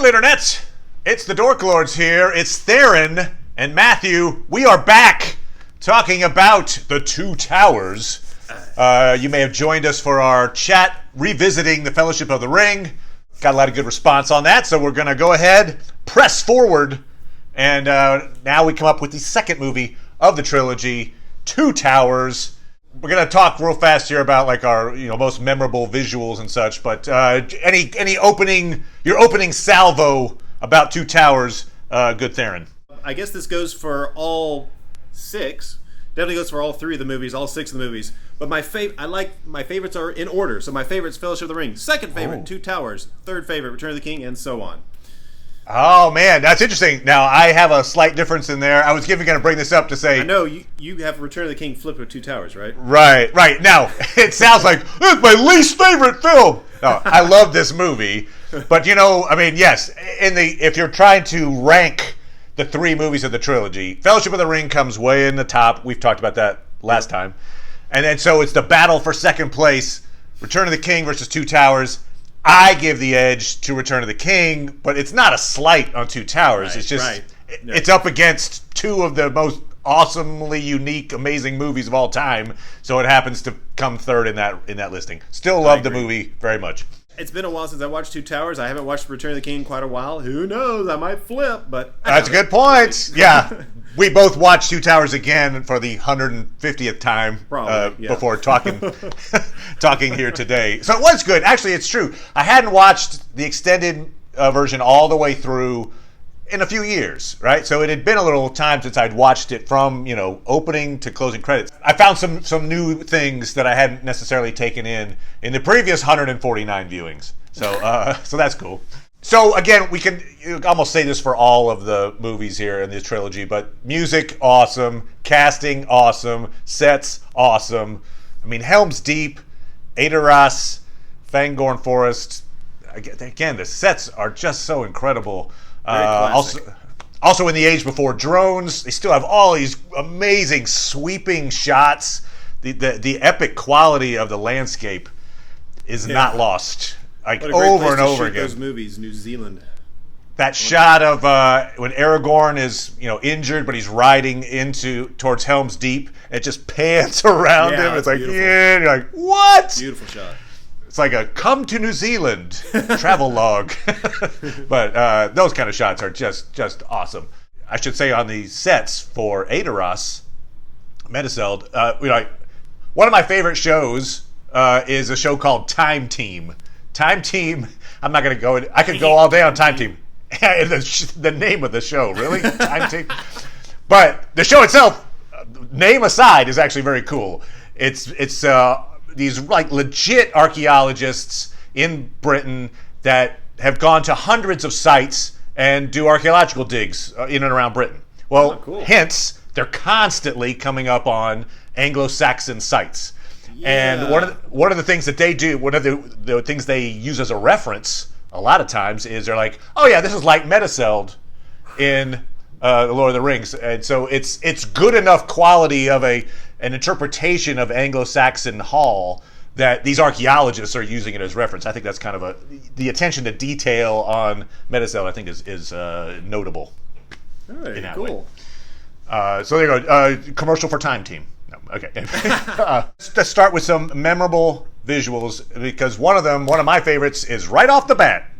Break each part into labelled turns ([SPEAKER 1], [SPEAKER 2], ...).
[SPEAKER 1] Internet! It's the Dork Lords here. It's Theron and Matthew. We are back talking about the Two Towers. You may have joined us for our chat revisiting the Fellowship of the Ring. Got a lot of good response on that, so we're going to go ahead, press forward, and now we come up with the second movie of the trilogy, Two Towers. We're going to talk real fast here about like our most memorable visuals and such, but any opening salvo about Two Towers, good Theron.
[SPEAKER 2] I guess this goes for all six. Definitely goes for all three of the movies, all six of the movies. But my favorites are in order. So my favorite's Fellowship of the Ring. Second favorite, Two Towers. Third favorite, Return of the King, and so on. Oh
[SPEAKER 1] man, that's interesting. Now I have a slight difference in there. I was going to bring this up to say,
[SPEAKER 2] I know you have Return of the King flipped with Two Towers, right?
[SPEAKER 1] Right. Now it sounds like it's my least favorite film. No, I love this movie, but yes. If you're trying to rank the three movies of the trilogy, Fellowship of the Ring comes way in the top. We've talked about that last time, and then so it's the battle for second place: Return of the King versus Two Towers. I give the edge to Return of the King, but it's not a slight on Two Towers.
[SPEAKER 2] Right,
[SPEAKER 1] it's just
[SPEAKER 2] No.
[SPEAKER 1] It's up against two of the most awesomely unique, amazing movies of all time. So it happens to come third in that listing. Still love the movie very much.
[SPEAKER 2] It's been a while since I watched Two Towers. I haven't watched Return of the King in quite a while. Who knows? I might flip, but
[SPEAKER 1] that's a good point. Yeah. We both watched Two Towers again for the 150th time before talking here today. So it was good. Actually, it's true. I hadn't watched the extended version all the way through in a few years, right? So it had been a little time since I'd watched it from, opening to closing credits. I found some new things that I hadn't necessarily taken in the previous 149 viewings. So that's cool. So again, we can almost say this for all of the movies here in this trilogy, but music, awesome. Casting, awesome. Sets, awesome. I mean, Helm's Deep, Aderas, Fangorn Forest. Again, the sets are just so incredible. Also in the age before drones, they still have all these amazing sweeping shots. The epic quality of the landscape is not lost. Like over and over again.
[SPEAKER 2] Those movies, New Zealand.
[SPEAKER 1] That shot of when Aragorn is injured, but he's riding towards Helm's Deep. It just pans around him. It's like beautiful. You're like, what?
[SPEAKER 2] Beautiful shot.
[SPEAKER 1] It's like a come to New Zealand travel log. But those kind of shots are just awesome. I should say on the sets for Aderas, Mediceld, one of my favorite shows is a show called Time Team. Time Team, I'm not going to go, I could go all day on Time Team. the name of the show, really? Time Team. But the show itself, name aside, is actually very cool. It's these like legit archaeologists in Britain that have gone to hundreds of sites and do archaeological digs in and around Britain. Well, cool. Hence, they're constantly coming up on Anglo-Saxon sites. Yeah. And one of the things that they do, one of the things they use as a reference a lot of times is they're like, oh yeah, this is like Mediceld in The Lord of the Rings. And so it's good enough quality of an interpretation of Anglo-Saxon Hall that these archaeologists are using it as reference. I think that's kind of the attention to detail on Mediceld, I think is notable.
[SPEAKER 2] All right, cool.
[SPEAKER 1] So there you go. Commercial for Time Team. No, okay. Let's start with some memorable visuals because one of my favorites is right off the bat.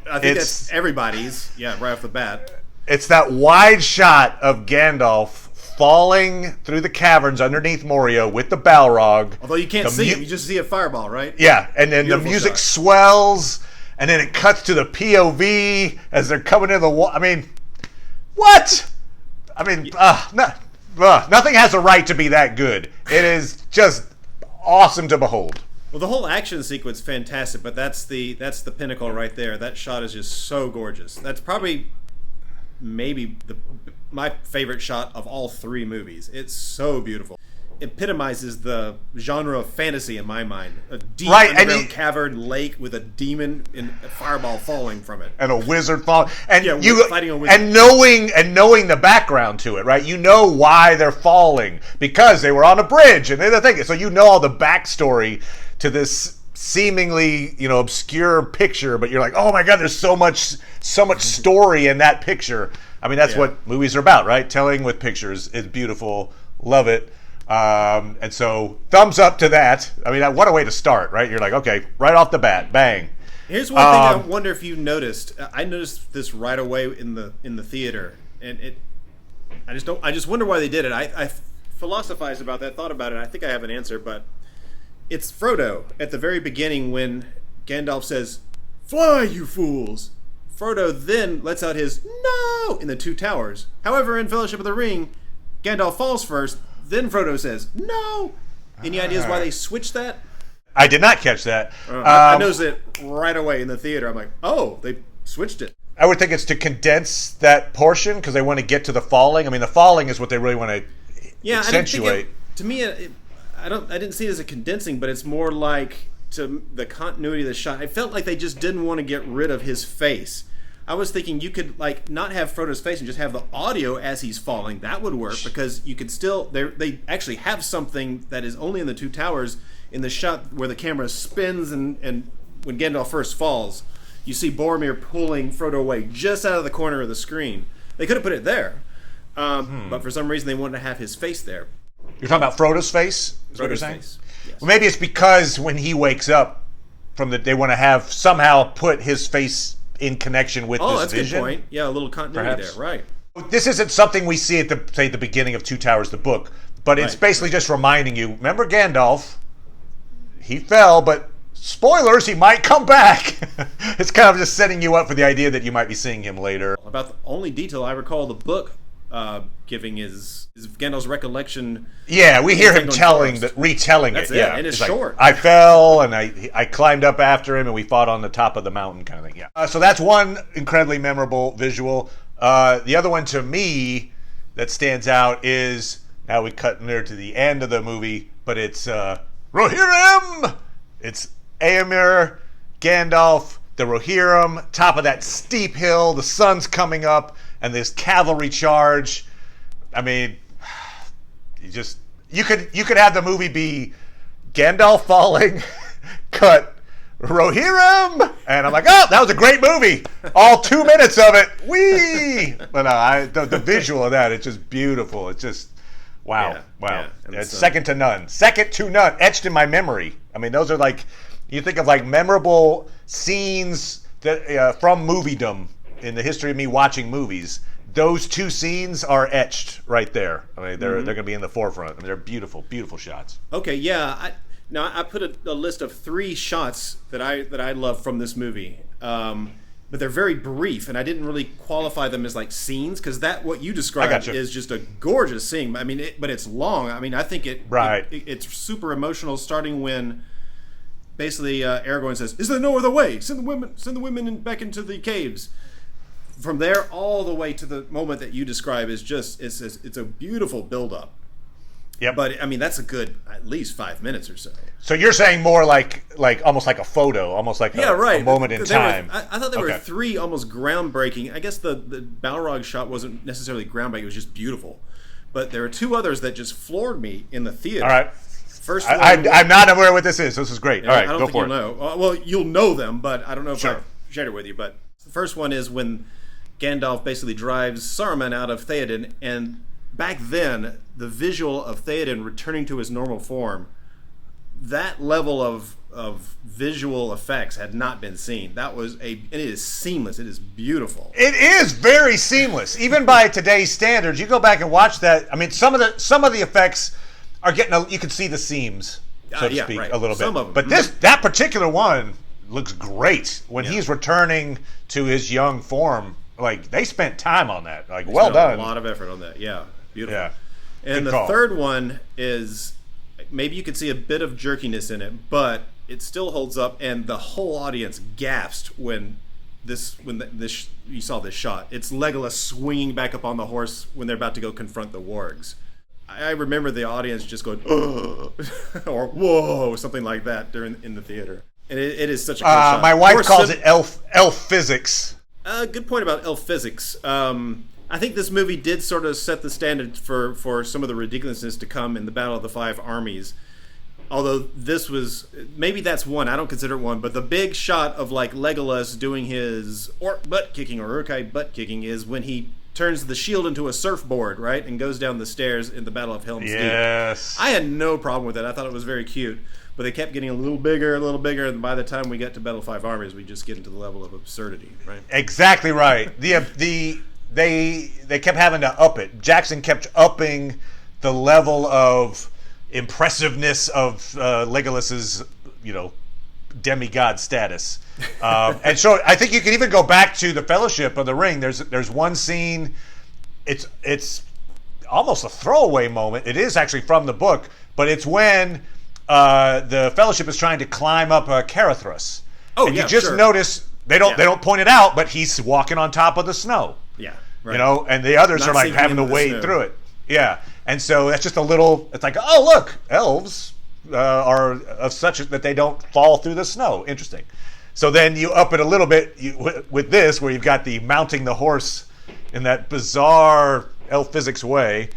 [SPEAKER 2] I think that's everybody's. Yeah, right off the bat.
[SPEAKER 1] It's that wide shot of Gandalf falling through the caverns underneath Moria with the Balrog.
[SPEAKER 2] Although you can't see him, you just see a fireball, right?
[SPEAKER 1] Yeah, and then beautiful the music swells, and then it cuts to the POV as they're coming in the wall. I mean, what? I mean, nothing has a right to be that good. It is just awesome to behold.
[SPEAKER 2] Well, the whole action sequence is fantastic, but that's the pinnacle right there. That shot is just so gorgeous. That's probably maybe my favorite shot of all three movies. It's so beautiful. Epitomizes the genre of fantasy in my mind. A deep underground cavern lake with a demon and a fireball falling from it,
[SPEAKER 1] and a wizard falling, and
[SPEAKER 2] fighting a wizard,
[SPEAKER 1] and knowing the background to it, right? You know why they're falling because they were on a bridge and they're thinking. So you know all the backstory to this seemingly, obscure picture, but you're like, oh my God, there's so much story in that picture. I mean, that's what movies are about, right? Telling with pictures is beautiful. Love it. And so thumbs up to that. I mean, what a way to start, right? You're like, okay, right off the bat, bang.
[SPEAKER 2] Here's one thing I wonder if you noticed. I noticed this right away in the theater, and I just wonder why they did it. I philosophized about that, thought about it. I think I have an answer, but it's Frodo at the very beginning when Gandalf says, "Fly, you fools!" Frodo then lets out his "No" in the Two Towers. However, in Fellowship of the Ring, Gandalf falls first, then Frodo says "No." Any ideas why they switched that?
[SPEAKER 1] I did not catch that.
[SPEAKER 2] I noticed it right away in the theater. I'm like, oh, they switched it.
[SPEAKER 1] I would think it's to condense that portion because they want to get to the falling. I mean, the falling is what they really want to accentuate.
[SPEAKER 2] To me, I didn't see it as a condensing, but it's more like to the continuity of the shot. I felt like they just didn't want to get rid of his face. I was thinking you could not have Frodo's face and just have the audio as he's falling. That would work because you could still they actually have something that is only in the Two Towers in the shot where the camera spins and when Gandalf first falls, you see Boromir pulling Frodo away just out of the corner of the screen. They could have put it there, but for some reason they wanted to have his face there.
[SPEAKER 1] You're talking about Frodo's face? Is what you're saying?
[SPEAKER 2] Face. Yes.
[SPEAKER 1] Well, maybe it's because when he wakes up they want to have somehow put his face in connection with this
[SPEAKER 2] that's
[SPEAKER 1] vision.
[SPEAKER 2] A good point. Yeah, a little continuity
[SPEAKER 1] Perhaps.
[SPEAKER 2] there, right?
[SPEAKER 1] This isn't something we see at the beginning of Two Towers, the book, but it's basically just reminding you. Remember Gandalf? He fell, but spoilers, he might come back. It's kind of just setting you up for the idea that you might be seeing him later.
[SPEAKER 2] About the only detail I recall the book giving is Gandalf's recollection.
[SPEAKER 1] Yeah, we hear him retelling
[SPEAKER 2] That's
[SPEAKER 1] it.
[SPEAKER 2] it.
[SPEAKER 1] Yeah,
[SPEAKER 2] And it's
[SPEAKER 1] like,
[SPEAKER 2] short.
[SPEAKER 1] I fell and I climbed up after him and we fought on the top of the mountain, kind of thing. Yeah. So that's one incredibly memorable visual. The other one to me that stands out is now we cut near to the end of the movie, but it's Rohirrim. It's Éomer, Gandalf, the Rohirrim, top of that steep hill. The sun's coming up, and this cavalry charge. I mean, you could have the movie be Gandalf falling, cut Rohirrim, and I'm like, oh, that was a great movie. All 2 minutes of it, wee. But no, the visual of that, it's just beautiful. It's just wow.
[SPEAKER 2] Yeah.
[SPEAKER 1] It's second to none, etched in my memory. I mean, those are you think of memorable scenes that from moviedom in the history of me watching movies. Those two scenes are etched right there. I mean, they're going to be in the forefront. I mean, they're beautiful, beautiful shots.
[SPEAKER 2] Okay, yeah. I put a list of 3 shots that I love from this movie, but they're very brief, and I didn't really qualify them as scenes because what you described is just a gorgeous scene. I mean, but it's long. I mean, I think it's super emotional. Starting when basically Aragorn says, "Is there no other way? Send the women back into the caves." From there all the way to the moment that you describe is just it's a beautiful build-up.
[SPEAKER 1] Yep.
[SPEAKER 2] But I mean that's a good at least 5 minutes or so.
[SPEAKER 1] So you're saying more like almost like a photo, almost like a moment in time.
[SPEAKER 2] I thought there were 3 almost groundbreaking. I guess the Balrog shot wasn't necessarily groundbreaking; it was just beautiful. But there are 2 others that just floored me in the theater.
[SPEAKER 1] All right.
[SPEAKER 2] First one,
[SPEAKER 1] I'm not aware what this is. This is great. All right,
[SPEAKER 2] I don't
[SPEAKER 1] go
[SPEAKER 2] think
[SPEAKER 1] for
[SPEAKER 2] you'll
[SPEAKER 1] it.
[SPEAKER 2] know. Well, you'll know them, but I don't know if
[SPEAKER 1] Sure.
[SPEAKER 2] I've shared it with you. But the first one is when Gandalf basically drives Saruman out of Theoden, and back then, the visual of Theoden returning to his normal form, that level of visual effects had not been seen. And it is seamless. It is beautiful.
[SPEAKER 1] It is very seamless, even by today's standards. You go back and watch that. I mean, some of the effects are getting. You can see the seams, so to speak, a little
[SPEAKER 2] Some
[SPEAKER 1] bit.
[SPEAKER 2] of them.
[SPEAKER 1] But that particular one looks great when he's returning to his young form. They spent time on that. Well done.
[SPEAKER 2] A lot of effort on that. Yeah, beautiful.
[SPEAKER 1] Yeah.
[SPEAKER 2] And the third one is maybe you could see a bit of jerkiness in it, but it still holds up, and the whole audience gasped when you saw this shot. It's Legolas swinging back up on the horse when they're about to go confront the wargs. I remember the audience just going, "Ugh," or "Whoa," something like that in the theater. And it is such a good shot.
[SPEAKER 1] My wife calls it elf physics.
[SPEAKER 2] Good point about elf physics. I think this movie did sort of set the standard for some of the ridiculousness to come in the Battle of the Five Armies. Although this was, maybe that's one, I don't consider it one, but the big shot of like Legolas doing his orc butt kicking or Uruk-hai butt kicking is when he turns the shield into a surfboard, right, and goes down the stairs in the Battle of Helm's Deep.
[SPEAKER 1] Yes.
[SPEAKER 2] I had no problem with it. I thought it was very cute. But they kept getting a little bigger, and by the time we get to Battle of Five Armies, we just get into the level of absurdity, right?
[SPEAKER 1] Exactly right. They kept having to up it. Jackson kept upping the level of impressiveness of Legolas's, demigod status. And so I think you can even go back to the Fellowship of the Ring. There's one scene. It's almost a throwaway moment. It is actually from the book, but it's when the Fellowship is trying to climb up Carithus.
[SPEAKER 2] Oh,
[SPEAKER 1] and
[SPEAKER 2] yeah,
[SPEAKER 1] you just
[SPEAKER 2] sure.
[SPEAKER 1] notice they don't point it out, but he's walking on top of the snow.
[SPEAKER 2] Yeah, right.
[SPEAKER 1] And the others are like having to wade through it. Yeah, and so that's just a little. It's like, oh look, elves are of such that they don't fall through the snow. Interesting. So then you up it a little bit with this, where you've got the mounting the horse in that bizarre elf physics way,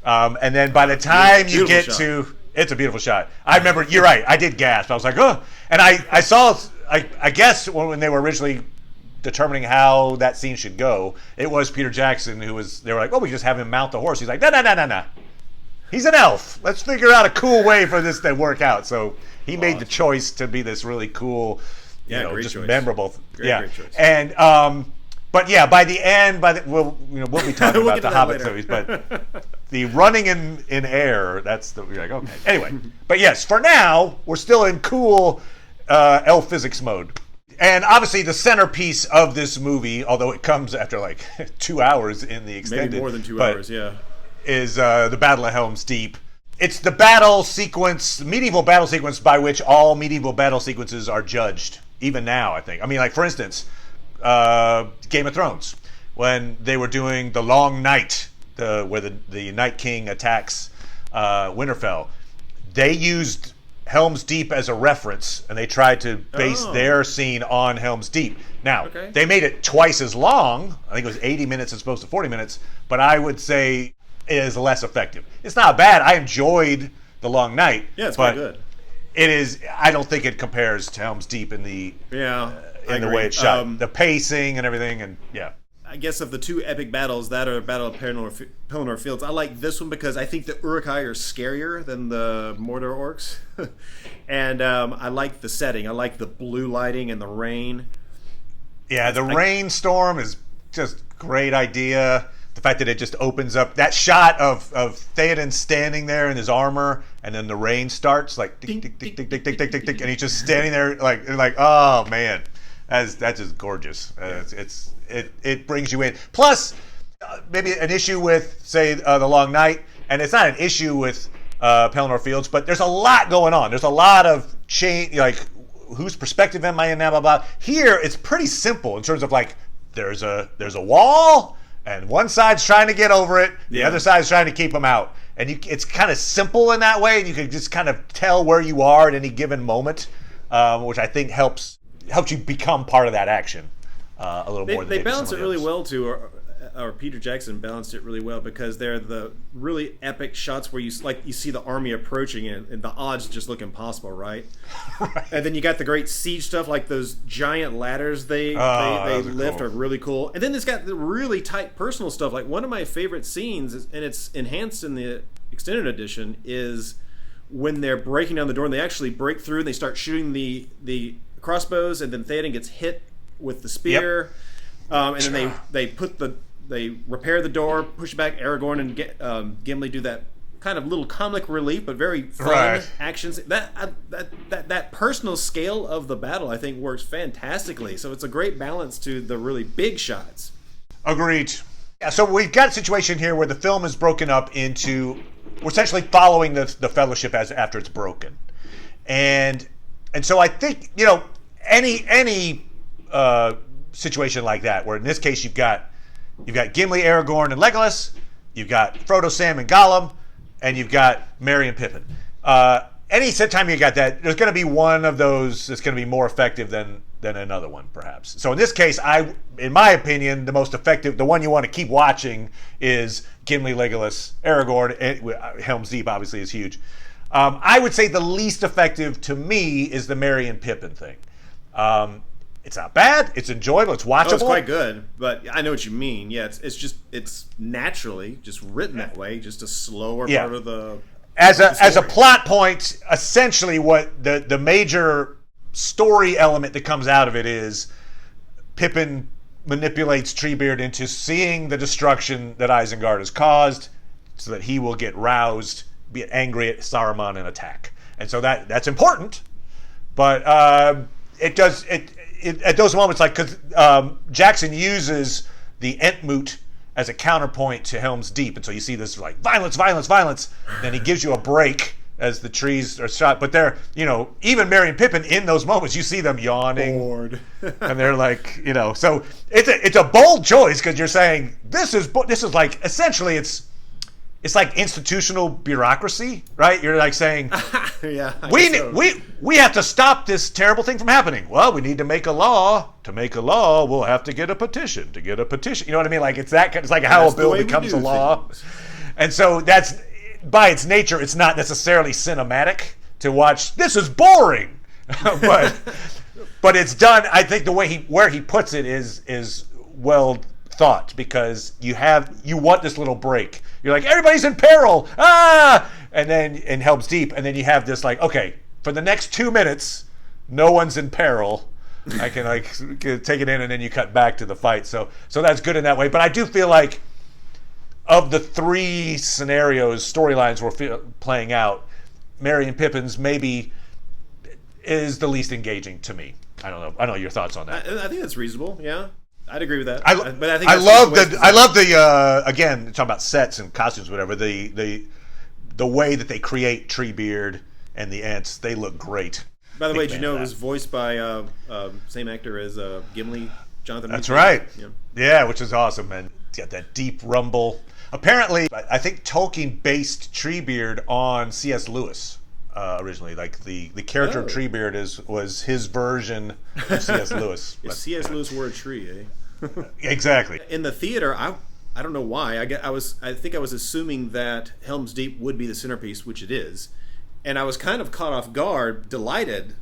[SPEAKER 1] and then by the time you get to, it's a beautiful shot. I remember, you're right, I did gasp. I was like, oh, and I saw, I guess when they were originally determining how that scene should go, it was Peter Jackson they were like, oh, we just have him mount the horse. He's like, no. He's an elf. Let's figure out a cool way for this to work out. So he made the choice to be this really cool, just choice. Memorable.
[SPEAKER 2] Great choice.
[SPEAKER 1] And but yeah, by the end, we'll be talking about the Hobbit movies, but the running in air, you're like, okay. Anyway, but yes, for now we're still in cool elf physics mode. And obviously the centerpiece of this movie, although it comes after like 2 hours in the extended,
[SPEAKER 2] maybe more than 2 hours, yeah,
[SPEAKER 1] is the Battle of Helm's Deep. It's the battle sequence, medieval battle sequence by which all medieval battle sequences are judged, even now, I think. I mean, like, for instance, Game of Thrones, when they were doing the Long Night, where the Night King attacks Winterfell, they used Helm's Deep as a reference, and they tried to base their scene on Helm's Deep. Now, They made it twice as long. I think it was 80 minutes as opposed to 40 minutes, but I would say it is less effective. It's not bad. I enjoyed The Long Night.
[SPEAKER 2] Yeah, it's quite good.
[SPEAKER 1] It is. I don't think it compares to Helm's Deep in the way it's shot, the pacing and everything, and yeah.
[SPEAKER 2] I guess of the two epic battles, that or Battle of Pelennor Fields, I like this one because I think the Uruk-hai are scarier than the Mordor orcs, and I like the setting. I like the blue lighting and the rain.
[SPEAKER 1] Yeah, the rainstorm is just great idea. The fact that it just opens up that shot of Theoden standing there in his armor, and then the rain starts like tick tick tick tick tick tick tick tick tick, and he's just standing there like oh man, that's just gorgeous. It brings you in. Plus, maybe an issue with say the Long Night, and it's not an issue with Pelennor Fields, but there's a lot going on. There's a lot of change, like whose perspective am I in now? Blah blah. Here, it's pretty simple in terms of like there's a wall. And one side's trying to get over it, the other side's trying to keep them out. And it's kind of simple in that way, and you can just kind of tell where you are at any given moment, which I think helps you become part of that action a little more.
[SPEAKER 2] They balance it really well too, or Peter Jackson balanced it really well because they're the really epic shots where you see the army approaching and the odds just look impossible, right? Right. And then you got the great siege stuff like those giant ladders they lift are really cool. And then it's got the really tight personal stuff. Like one of my favorite scenes, and it's enhanced in the extended edition, is when they're breaking down the door and they actually break through and they start shooting the crossbows, and then Theoden gets hit with the spear. Yep. And then they repair the door, push back Aragorn, and Gimli do that kind of little comic relief, but very fun actions. That personal scale of the battle, I think, works fantastically. So it's a great balance to the really big shots.
[SPEAKER 1] Agreed. Yeah, so we've got a situation here where the film is broken up into, we're essentially following the Fellowship after it's broken, and so I think any situation like that, where in this case you've got Gimli, Aragorn, and Legolas. You've got Frodo, Sam, and Gollum, and you've got Merry and Pippin. Any time you got that, there's going to be one of those that's going to be more effective than another one, perhaps. So in this case, in my opinion, the most effective, the one you want to keep watching is Gimli, Legolas, Aragorn. Helm's Deep obviously is huge. I would say the least effective to me is the Merry and Pippin thing. It's not bad. It's enjoyable. It's watchable.
[SPEAKER 2] Oh, it's quite good, but I know what you mean. Yeah, it's naturally just written that way, just a slower part of the
[SPEAKER 1] as a plot point. Essentially, what the major story element that comes out of it is Pippin manipulates Treebeard into seeing the destruction that Isengard has caused, so that he will get roused, be angry at Saruman, and attack. And so that's important, but it does it at those moments, like, because Jackson uses the Entmoot as a counterpoint to Helm's Deep, and so you see this like violence, violence, violence. Then he gives you a break as the trees are shot, but they're, even Merry and Pippin in those moments, you see them yawning,
[SPEAKER 2] bored,
[SPEAKER 1] and they're like, so it's a bold choice, because you're saying this is like, essentially it's like institutional bureaucracy, right? You're like saying, we have to stop this terrible thing from happening. Well, we need to make a law. To make a law, we'll have to get a petition. To get a petition, you know what I mean? Like, it's like how a bill becomes a law. And so that's, by its nature, it's not necessarily cinematic to watch. This is boring, but it's done. I think the way where he puts it is well thought, because you want this little break. You're like, everybody's in peril, and then in Helm's Deep, and then you have this like, okay, for the next 2 minutes, no one's in peril. I can take it in, and then you cut back to the fight. So that's good in that way. But I do feel like, of the three storylines we're playing out, Merry and Pippin's maybe is the least engaging to me. I don't know. I don't know your thoughts on that.
[SPEAKER 2] I think that's reasonable. Yeah, I'd agree with that.
[SPEAKER 1] But I think I love the again, talking about sets and costumes, whatever. The way that they create Treebeard and the Ents, they look great.
[SPEAKER 2] By the way, did you know it was voiced by same actor as Gimli, Jonathan?
[SPEAKER 1] That's right. Yeah, which is awesome, man. It's got that deep rumble. Apparently, I think Tolkien based Treebeard on C.S. Lewis originally. Like the character of Treebeard was his version of C.S. Lewis.
[SPEAKER 2] If C.S. Lewis were a tree, eh?
[SPEAKER 1] Exactly.
[SPEAKER 2] In the theater, I don't know why. I think I was assuming that Helm's Deep would be the centerpiece, which it is, and I was kind of caught off guard, delighted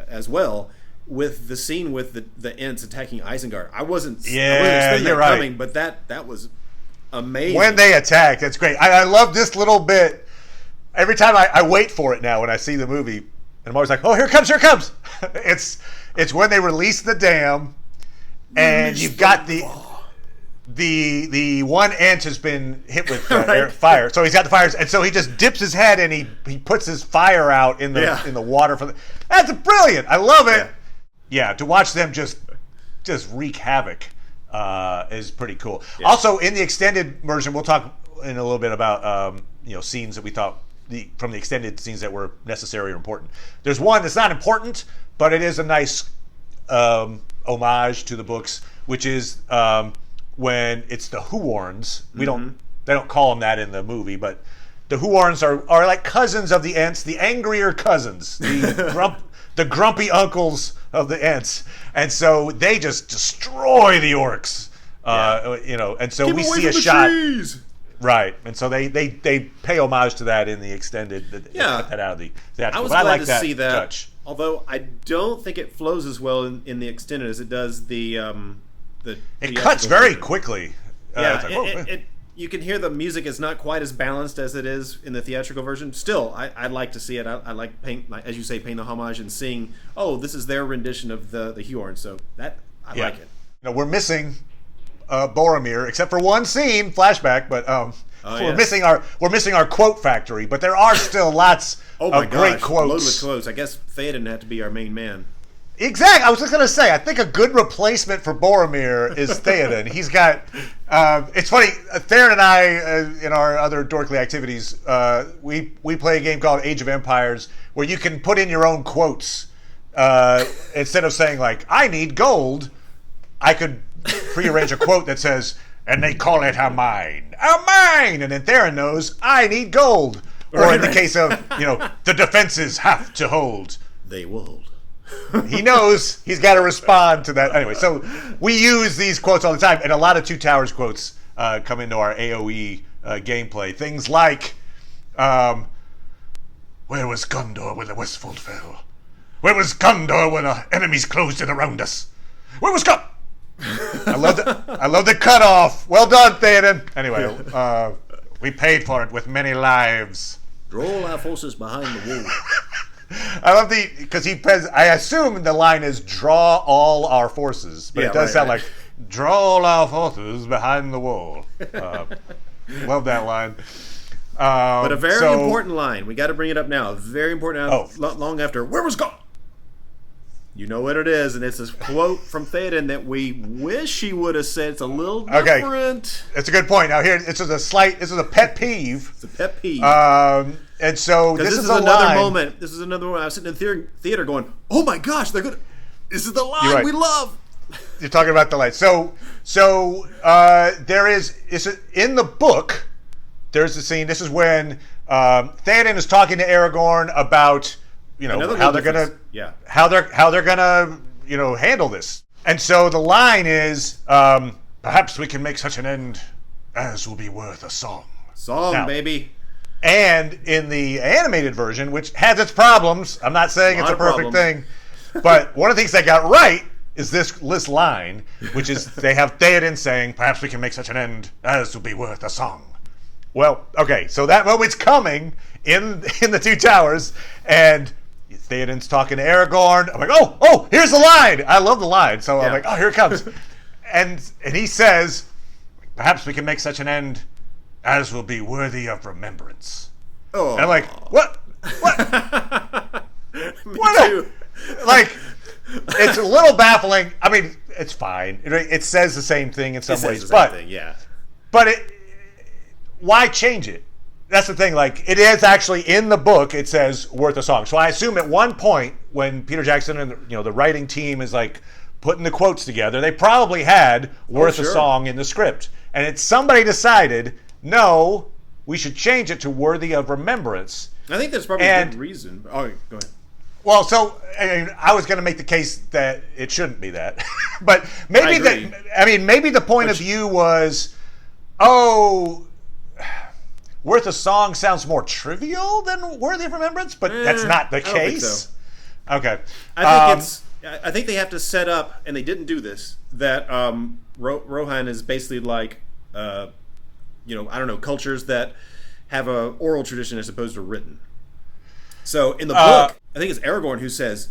[SPEAKER 2] as well, with the scene with the Ents attacking Isengard. I wasn't expecting that coming, but that was amazing. When they attack,
[SPEAKER 1] that's great. I love this little bit. Every time I wait for it now when I see the movie, and I'm always like, oh, here it comes. It's when they release the dam, and you've got the one Ent has been hit with fire, so he's got the fires, and so he just dips his head and he puts his fire out in the water. That's brilliant. I love it. Yeah, to watch them just wreak havoc is pretty cool. Yeah. Also, in the extended version, we'll talk in a little bit about scenes that we thought from the extended scenes that were necessary or important. There's one that's not important, but it is a nice homage to the books, which is when it's the Huorns. They don't call them that in the movie, but the Huorns are like cousins of the Ents, the angrier cousins, the grumpy uncles of the Ents, and so they just destroy the orcs. And so we see a shot. Trees. Right, and so they pay homage to that in the extended. Cut that out of the theatrical.
[SPEAKER 2] I was glad to see that. Touch. Although I don't think it flows as well in the extended as it does the.
[SPEAKER 1] It cuts very quickly.
[SPEAKER 2] You can hear the music is not quite as balanced as it is in the theatrical version. Still, I'd like to see it. I like paying, as you say, paying the homage and seeing, this is their rendition of the Huorn. So that I like it.
[SPEAKER 1] We're missing Boromir, except for one scene, flashback, but we're missing our quote factory. But there are still lots of great quotes.
[SPEAKER 2] Loaded with quotes. I guess Theoden had to be our main man.
[SPEAKER 1] Exactly. I was just going to say, I think a good replacement for Boromir is Theoden. He's got... it's funny, Theron and I, in our other dorkly activities, we play a game called Age of Empires, where you can put in your own quotes. Instead of saying, like, I need gold, I could prearrange a quote that says, and they call it a mine. A mine! And then Theron knows, I need gold. Or in the case of, the defenses have to hold.
[SPEAKER 2] They will hold.
[SPEAKER 1] He knows he's got to respond to that. Anyway, so we use these quotes all the time, and a lot of Two Towers quotes come into our AoE gameplay. Things like, Where was Gondor when the Westfold fell? Where was Gondor when our enemies closed in around us? Where was Gondor? I love the cutoff. Well done, Theoden. Anyway, we paid for it with many lives.
[SPEAKER 2] Draw all our forces behind the wall.
[SPEAKER 1] I love because I assume the line is draw all our forces, but it does sound like draw all our forces behind the wall. Love that line.
[SPEAKER 2] But a very important line. We got to bring it up now. Very important. Long after, where was God? You know what it is, and it's a quote from Theoden that we wish he would have said. It's a little different.
[SPEAKER 1] It's a good point. Now here, this is a pet peeve.
[SPEAKER 2] It's a pet peeve.
[SPEAKER 1] And so this is
[SPEAKER 2] another moment. This is another one. I was sitting in the theater going, "Oh my gosh, they're good! This is the line we love."
[SPEAKER 1] You're talking about the line. So there is in the book. There's a scene. This is when Theoden is talking to Aragorn about how they're gonna handle this. And so the line is, perhaps we can make such an end as will be worth a song.
[SPEAKER 2] Song, baby.
[SPEAKER 1] And in the animated version, which has its problems, I'm not saying it's a perfect thing, but one of the things they got right is this line, which is they have Theoden saying, perhaps we can make such an end as will be worth a song. Well, okay, so that moment's coming in the Two Towers, and Theoden's talking to Aragorn. I'm like, oh, here's the line. I love the line, so I'm like, oh, here it comes. and he says, perhaps we can make such an end as will be worthy of remembrance. Oh. And I'm like, what?
[SPEAKER 2] Me too.
[SPEAKER 1] Like, it's a little baffling. I mean, it's fine. It says the same thing in some ways, but why change it? That's the thing. Like, it is actually in the book. It says worth a song. So I assume at one point when Peter Jackson and the writing team is like putting the quotes together, they probably had worth a song in the script, and somebody decided, no, we should change it to worthy of remembrance.
[SPEAKER 2] I think there's probably a good reason. Oh, go ahead.
[SPEAKER 1] Well, so I was going to make the case that it shouldn't be that, but maybe maybe the point of view was, worth a song sounds more trivial than worthy of remembrance, but that's not the case. I don't think so. Okay,
[SPEAKER 2] I think they have to set up, and they didn't do this. That Rohan is basically like, I don't know, cultures that have a oral tradition as opposed to written. So in the book, I think it's Aragorn who says,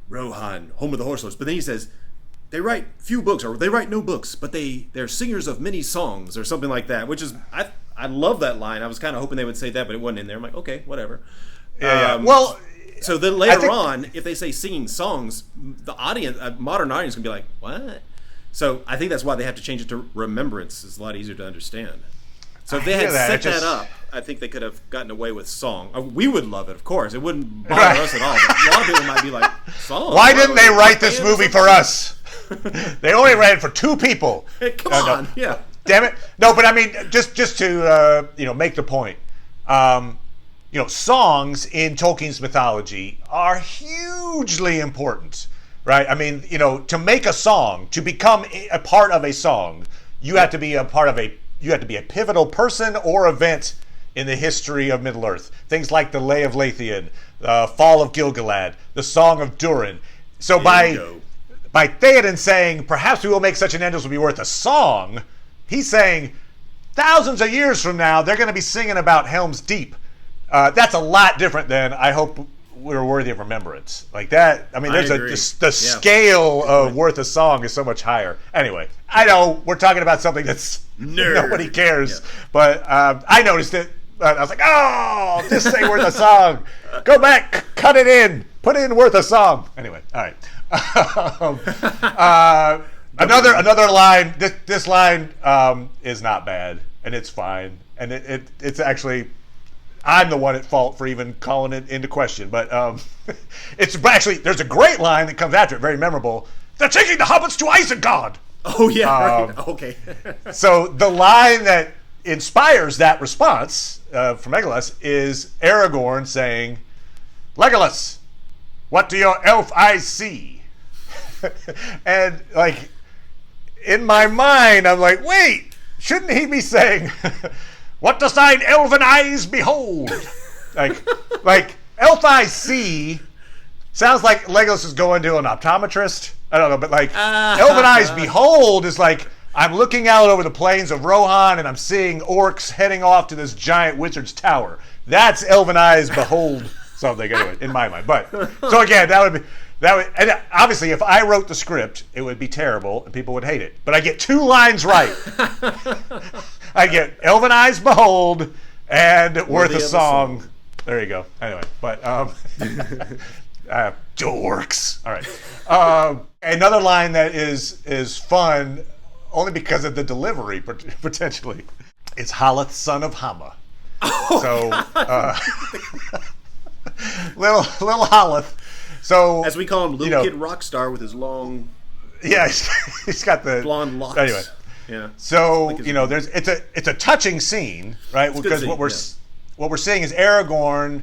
[SPEAKER 2] Rohan, home of the horseless. But then he says, they write few books, or they write no books, but they're singers of many songs, or something like that, which is, I love that line. I was kind of hoping they would say that, but it wasn't in there. I'm like, okay, whatever.
[SPEAKER 1] Well,
[SPEAKER 2] so then later on, if they say singing songs, the audience, a modern audience, can be like, what? So I think that's why they have to change it to remembrance. It's a lot easier to understand. So if they had set that up, I think they could have gotten away with song. We would love it, of course. It wouldn't bother us at all. But a lot of people might be like, song?
[SPEAKER 1] Why didn't they write this movie for us? They only ran it for 2 people.
[SPEAKER 2] Hey, come on, yeah.
[SPEAKER 1] Damn it. No, but I mean, just to make the point. Songs in Tolkien's mythology are hugely important, right? I mean, to make a song, to become a part of a song, you have to be a pivotal person or event in the history of Middle-earth. Things like the Lay of Leithian, the Fall of Gil-galad, the Song of Durin. So by Theoden saying, perhaps we will make such an end as will be worth a song, he's saying, thousands of years from now, they're going to be singing about Helm's Deep. That's a lot different than, I hope we're worthy of remembrance. Like that, I mean, the scale of worth a song is so much higher. Anyway, I know we're talking about something that's nobody cares, but I noticed it. I was like, oh, just say worth a song. Go back, cut it in, put in worth a song. Anyway, all right. Another line. This line is not bad, and it's fine, and it's actually, I'm the one at fault for even calling it into question. But it's actually, there's a great line that comes after it, very memorable. They're taking the hobbits to Isengard.
[SPEAKER 2] Oh yeah, right. Okay.
[SPEAKER 1] So the line that inspires that response from Legolas is Aragorn saying, "Legolas, what do your elf eyes see?" And like, in my mind, I'm like, wait, shouldn't he be saying, "What does thine elven eyes behold?" Like Elf Eye C sounds like Legolas is going to an optometrist. I don't know, but like Elven Eyes Behold is like I'm looking out over the plains of Rohan and I'm seeing orcs heading off to this giant wizard's tower. That's Elven Eyes Behold something anyway, in my mind. But so again, that would and obviously if I wrote the script, it would be terrible and people would hate it. But I get 2 lines right. I get Elven Eyes Behold and Worth a Song. There you go. Anyway, but dorks. All right. Another line that is fun only because of the delivery potentially. It's Haleth, son of Hama.
[SPEAKER 2] Oh,
[SPEAKER 1] so little Haleth. So
[SPEAKER 2] as we call him, little kid rock star with his long.
[SPEAKER 1] Yeah, he's got the
[SPEAKER 2] blonde locks.
[SPEAKER 1] Anyway.
[SPEAKER 2] Yeah.
[SPEAKER 1] So it's a touching scene, right? Because what we're seeing is Aragorn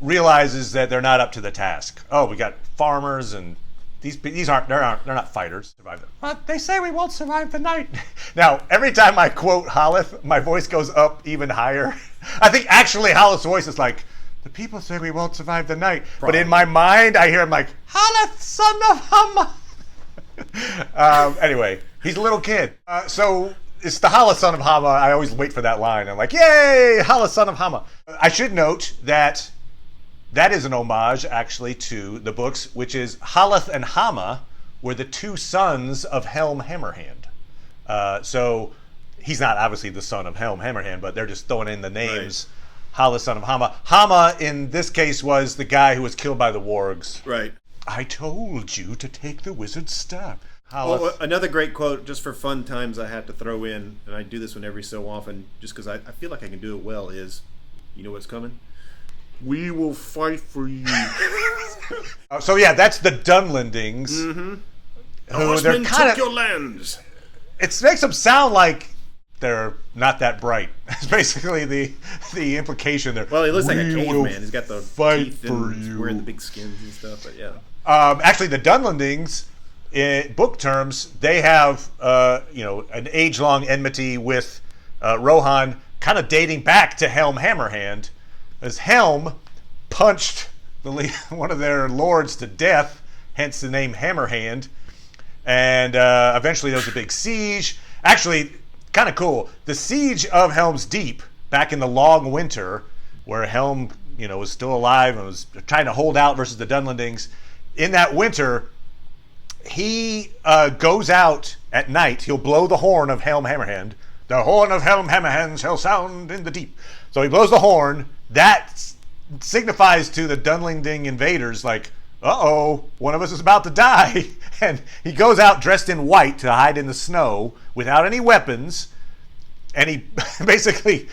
[SPEAKER 1] realizes that they're not up to the task. Oh, we got farmers and they're not fighters. But they say we won't survive the night. Now, every time I quote Haleth, my voice goes up even higher. I think actually Haleth's voice is like, the people say we won't survive the night. Probably. But in my mind, I hear him like, Haleth, son of Hama. Anyway, he's a little kid. So it's the Haleth, son of Hama. I always wait for that line. I'm like, yay, Haleth, son of Hama. I should note that is an homage, actually, to the books, which is Haleth and Hama were the 2 sons of Helm Hammerhand. So he's not obviously the son of Helm Hammerhand, but they're just throwing in the names. Right. Haleth, son of Hama. Hama, in this case, was the guy who was killed by the wargs.
[SPEAKER 2] Right.
[SPEAKER 1] I told you to take the wizard's staff.
[SPEAKER 2] Well, another great quote, just for fun times I have to throw in, and I do this one every so often, just because I feel like I can do it well, is, you know what's coming? We will fight for you.
[SPEAKER 1] So yeah, that's the Dunlendings.
[SPEAKER 2] Mm-hmm.
[SPEAKER 1] Horsemen
[SPEAKER 2] took your lands.
[SPEAKER 1] It makes them sound like they're not that bright. It's basically the implication there.
[SPEAKER 2] Well, he looks like a caveman. He's got the teeth and wearing the big skins and stuff. But yeah.
[SPEAKER 1] Actually, the Dunlendings, in book terms, they have an age-long enmity with Rohan, kind of dating back to Helm Hammerhand, as Helm punched one of their lords to death, hence the name Hammerhand. And eventually there was a big siege. Actually, kind of cool. The siege of Helm's Deep back in the long winter, where Helm, was still alive and was trying to hold out versus the Dunlendings. In that winter, he goes out at night. He'll blow the horn of Helm Hammerhand. The horn of Helm Hammerhand shall sound in the deep. So he blows the horn. That signifies to the Dunlending invaders, like, uh-oh, one of us is about to die. And he goes out dressed in white to hide in the snow without any weapons. And he basically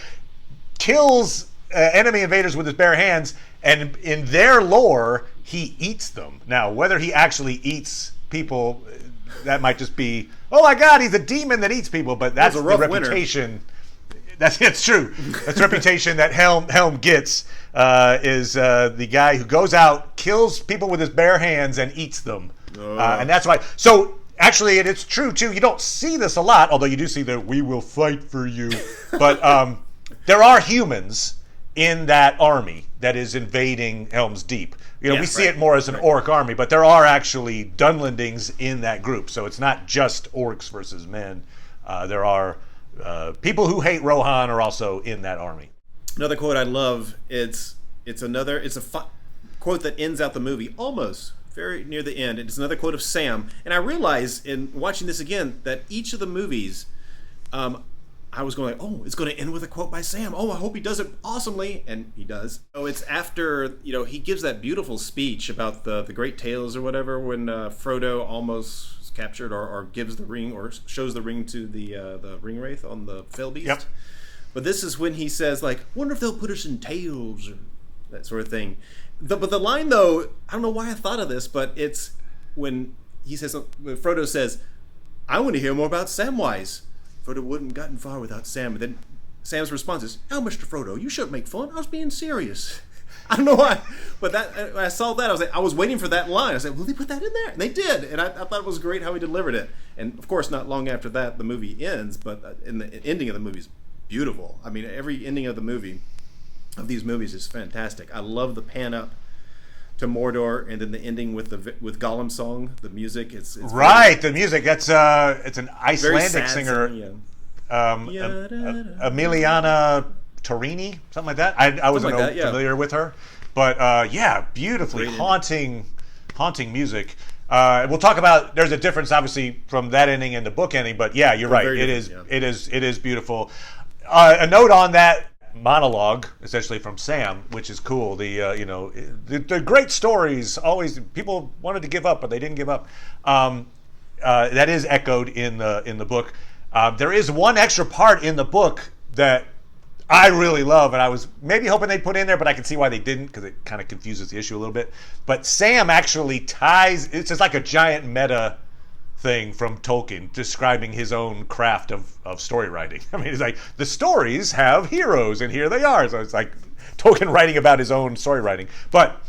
[SPEAKER 1] kills enemy invaders with his bare hands. And in their lore, he eats them. Now, whether he actually eats people, that might just be, oh my God, he's a demon that eats people. But that's the reputation. Winner. It's true. That's the reputation that Helm gets, is the guy who goes out, kills people with his bare hands, and eats them. And that's why. So actually, it's true too. You don't see this a lot, although you do see that we will fight for you. But there are humans in that army that is invading Helm's Deep. We see it more as an orc army, but there are actually Dunlendings in that group. So it's not just orcs versus men. There are people who hate Rohan are also in that army.
[SPEAKER 2] Another quote I love. It's a quote that ends out the movie almost very near the end. It's another quote of Sam, and I realize in watching this again that each of the movies, I was going, oh, it's going to end with a quote by Sam. Oh, I hope he does it awesomely, and he does. So it's after he gives that beautiful speech about the great tales or whatever when Frodo almost captured or gives the ring or shows the ring to the ring wraith on the fell beast. Yep. But this is when he says, like, wonder if they'll put us in tails or that sort of thing. But the line, though, I don't know why I thought of this, but it's when when Frodo says, I want to hear more about Samwise. Frodo wouldn't have gotten far without Sam. And then Sam's response is, oh, Mr. Frodo, you shouldn't make fun. I was being serious. I don't know why, but when I saw that, I was waiting for that line. I said, will they put that in there? And they did, and I thought it was great how he delivered it. And of course, not long after that, the movie ends, but in the ending of the movie is beautiful. I mean, every ending of the movie of these movies is fantastic. I love the pan up to Mordor, and then the ending with Golem song, the music. It's
[SPEAKER 1] right. The music. That's it's an Icelandic singer, Emiliana Torini, something like that. I wasn't familiar with her, but beautifully haunting music. We'll talk about. There's a difference, obviously, from that ending and the book ending, but yeah, you're right. It is beautiful. A note on that monologue, essentially from Sam, which is cool. The great stories always people wanted to give up, but they didn't give up. That is echoed in the book. There is one extra part in the book that I really love, and I was maybe hoping they'd put in there, but I can see why they didn't, because it kind of confuses the issue a little bit. But Sam actually ties. It's just like a giant meta thing from Tolkien describing his own craft of story writing. I mean, it's like the stories have heroes, and here they are. So it's like Tolkien writing about his own story writing. But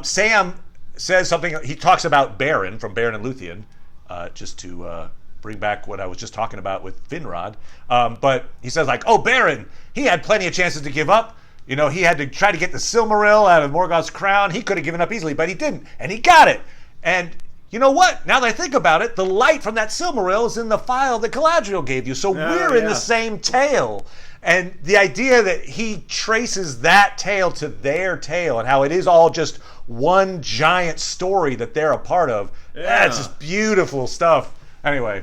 [SPEAKER 1] Sam says something. He talks about Beren from Beren and Luthien, just to bring back what I was just talking about with Finrod. But he says, like, oh, Beren, he had plenty of chances to give up. You know, he had to try to get the Silmaril out of Morgoth's crown. He could have given up easily, but he didn't, and he got it. And you know what? Now that I think about it, the light from that Silmaril is in the file that Galadriel gave you. So we're in the same tale. And the idea that he traces that tale to their tale and how it is all just one giant story that they're a part of, that's just beautiful stuff. Anyway,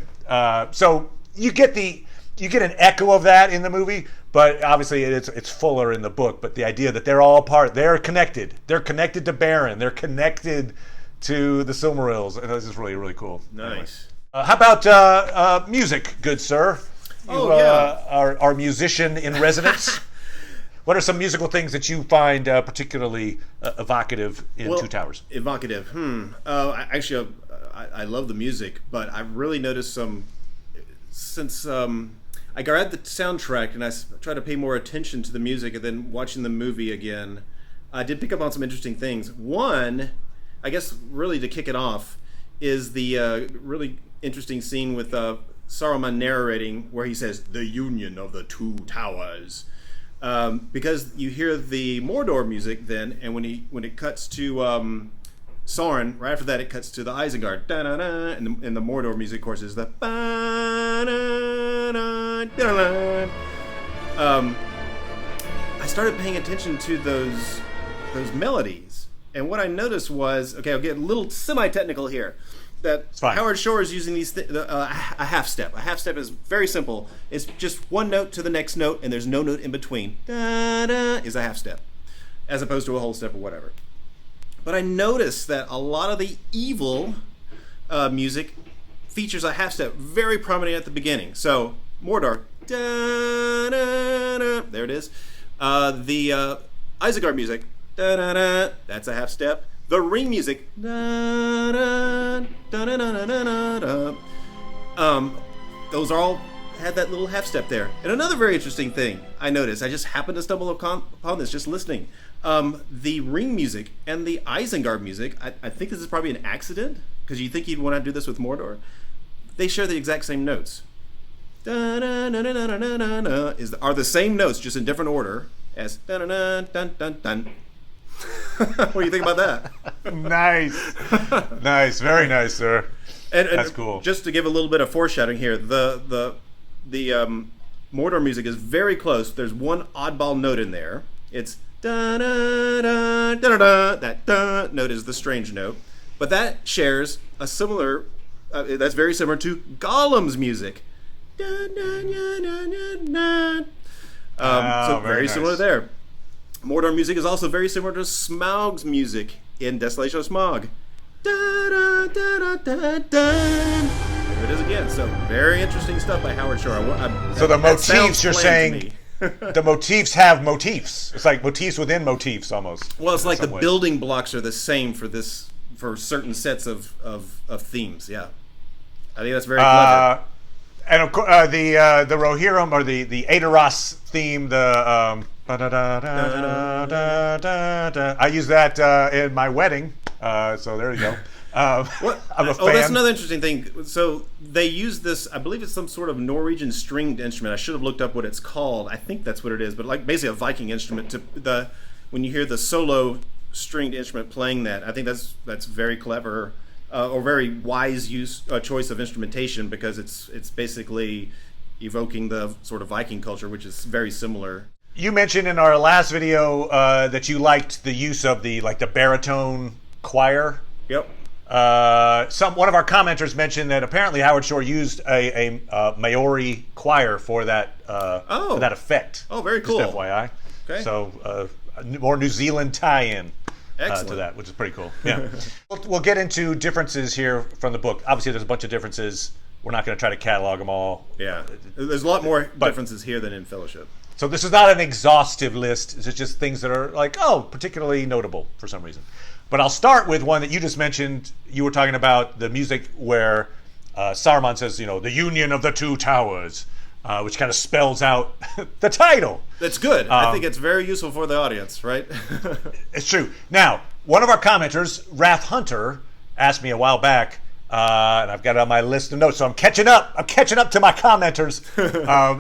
[SPEAKER 1] so you get an echo of that in the movie, but obviously it's fuller in the book. But the idea that they're all they're connected. They're connected to Beren. They're connected to the Silmarils, and this is really, really cool.
[SPEAKER 2] Nice.
[SPEAKER 1] Anyway. How about music, good sir? Our musician in residence. What are some musical things that you find particularly evocative in Two Towers?
[SPEAKER 2] Evocative. Actually, I love the music, but I've really noticed some since I grabbed the soundtrack and I tried to pay more attention to the music, and then watching the movie again, I did pick up on some interesting things. One, I guess really to kick it off, is the really interesting scene with Saruman narrating where he says, "The union of the two towers." Because you hear the Mordor music then, and when it cuts to Sauron, right after that it cuts to the Isengard, da-da-da, and the Mordor music, of course, is the I started paying attention to those melodies. And what I noticed was, okay, I'll get a little semi-technical here, that Howard Shore is using these a half step. A half step is very simple. It's just one note to the next note, and there's no note in between. Da-da is a half step, as opposed to a whole step or whatever. But I noticed that a lot of the evil music features a half step very prominent at the beginning. So, Mordor, da-da-da, there it is. The Isengard music, da-da-da, that's a half step. The ring music, da-da, da-da-da-da-da-da. Those all had that little half step there. And another very interesting thing I noticed, I just happened to stumble upon this just listening. The ring music and the Isengard music, I think this is probably an accident, because you think you'd want to do this with Mordor. They share the exact same notes. Da-da-da-da-da-da-da-da are the same notes, just in different order as da-da-da-dun-dun-dun. What do you think about that?
[SPEAKER 1] Nice, very nice, sir.
[SPEAKER 2] And
[SPEAKER 1] that's cool. Just
[SPEAKER 2] to give a little bit of foreshadowing here, the Mordor music is very close. There's one oddball note in there. It's da da da da da. That da note is the strange note, but that shares a similar. That's very similar to Golem's music. Da, da, da, da, da, da. So very nice. Similar there. Mordor music is also very similar to Smaug's music in Desolation of Smaug. Da, da, da, da, da, da. There it is again. So very interesting stuff by Howard Shore.
[SPEAKER 1] So the motifs you're saying, the motifs have motifs. It's like motifs within motifs almost.
[SPEAKER 2] Well, it's like the building blocks are the same for certain sets of themes. Yeah, I think that's very clever.
[SPEAKER 1] And of course, the Rohirrim or the Aedoras theme, the I use that in my wedding. So there you go. I'm a fan.
[SPEAKER 2] Oh, that's another interesting thing. So they use this, I believe it's some sort of Norwegian stringed instrument. I should have looked up what it's called. I think that's what it is, but like basically a Viking instrument. When you hear the solo stringed instrument playing that, I think that's very clever or very wise choice of instrumentation, because it's basically evoking the sort of Viking culture, which is very similar.
[SPEAKER 1] You mentioned in our last video that you liked the use of the baritone choir.
[SPEAKER 2] Yep.
[SPEAKER 1] One of our commenters mentioned that apparently Howard Shore used a Maori choir for that for that effect.
[SPEAKER 2] Oh, very cool.
[SPEAKER 1] Just FYI.
[SPEAKER 2] Okay.
[SPEAKER 1] So more New Zealand tie-in to that, which is pretty cool. Yeah. We'll get into differences here from the book. Obviously, there's a bunch of differences. We're not going to try to catalog them all.
[SPEAKER 2] Yeah. There's a lot more differences here than in Fellowship.
[SPEAKER 1] So this is not an exhaustive list. It's just things that are particularly notable for some reason. But I'll start with one that you just mentioned. You were talking about the music where Saruman says, the union of the two towers, which kind of spells out the title.
[SPEAKER 2] That's good. I think it's very useful for the audience, right?
[SPEAKER 1] It's true. Now, one of our commenters, Wrath Hunter, asked me a while back, and I've got it on my list of notes, so I'm catching up. I'm catching up to my commenters.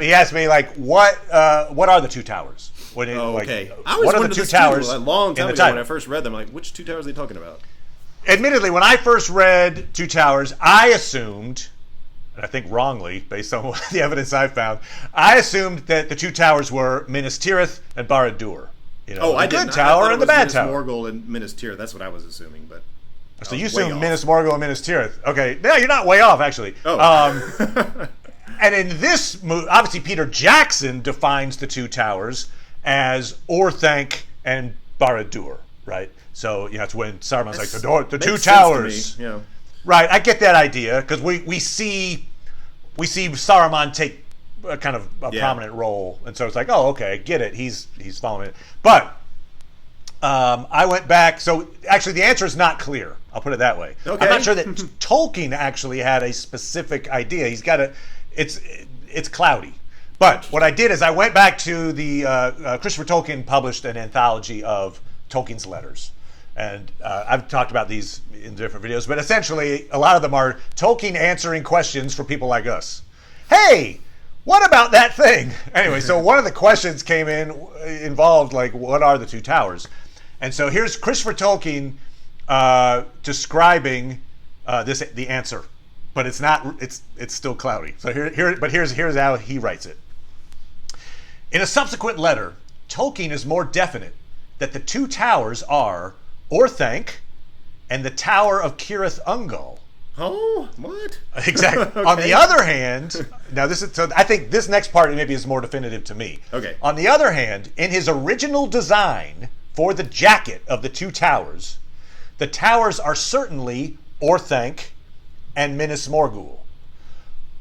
[SPEAKER 1] He asked me, what are the two towers?
[SPEAKER 2] Okay. I
[SPEAKER 1] what are the two towers
[SPEAKER 2] a long time
[SPEAKER 1] in the
[SPEAKER 2] ago
[SPEAKER 1] title?
[SPEAKER 2] when I first read them. Like, which two towers are they talking about?
[SPEAKER 1] Admittedly, when I first read Two Towers, I assumed, and I think wrongly, based on the evidence I found, I assumed that the two towers were Minas Tirith and Barad-dûr.
[SPEAKER 2] The
[SPEAKER 1] good tower and the bad tower.
[SPEAKER 2] Minas Morgul and Minas Tirith. That's what I was assuming, but
[SPEAKER 1] so you assumed Minas Morgul and Minas Tirith. Okay, no, you're not way off actually.
[SPEAKER 2] Oh.
[SPEAKER 1] And in this movie, obviously Peter Jackson defines the two towers as Orthanc and Barad-dûr, right? So it's when Saruman's like the two towers.
[SPEAKER 2] Yeah.
[SPEAKER 1] Right, I get that idea because we see Saruman take a kind of a prominent role, and so it's like, oh, okay, I get it. He's following it. But I went back. So actually, the answer is not clear. I'll put it that way.
[SPEAKER 2] Okay.
[SPEAKER 1] I'm not sure that Tolkien actually had a specific idea. He's got it's cloudy. But what I did is I went back to the Christopher Tolkien published an anthology of Tolkien's letters. And I've talked about these in different videos, but essentially a lot of them are Tolkien answering questions for people like us. Hey, what about that thing? Anyway, so one of the questions involved what are the two towers? And so here's Christopher Tolkien describing the answer, but it's still cloudy. So here's how he writes it. In a subsequent letter, Tolkien is more definite that the two towers are Orthanc and the Tower of Cirith Ungol.
[SPEAKER 2] Oh, what?
[SPEAKER 1] Exactly. Okay. On the other hand, now I think this next part maybe is more definitive to me.
[SPEAKER 2] Okay.
[SPEAKER 1] On the other hand, in his original design for the jacket of the two towers, the towers are certainly Orthanc and Minas Morgul.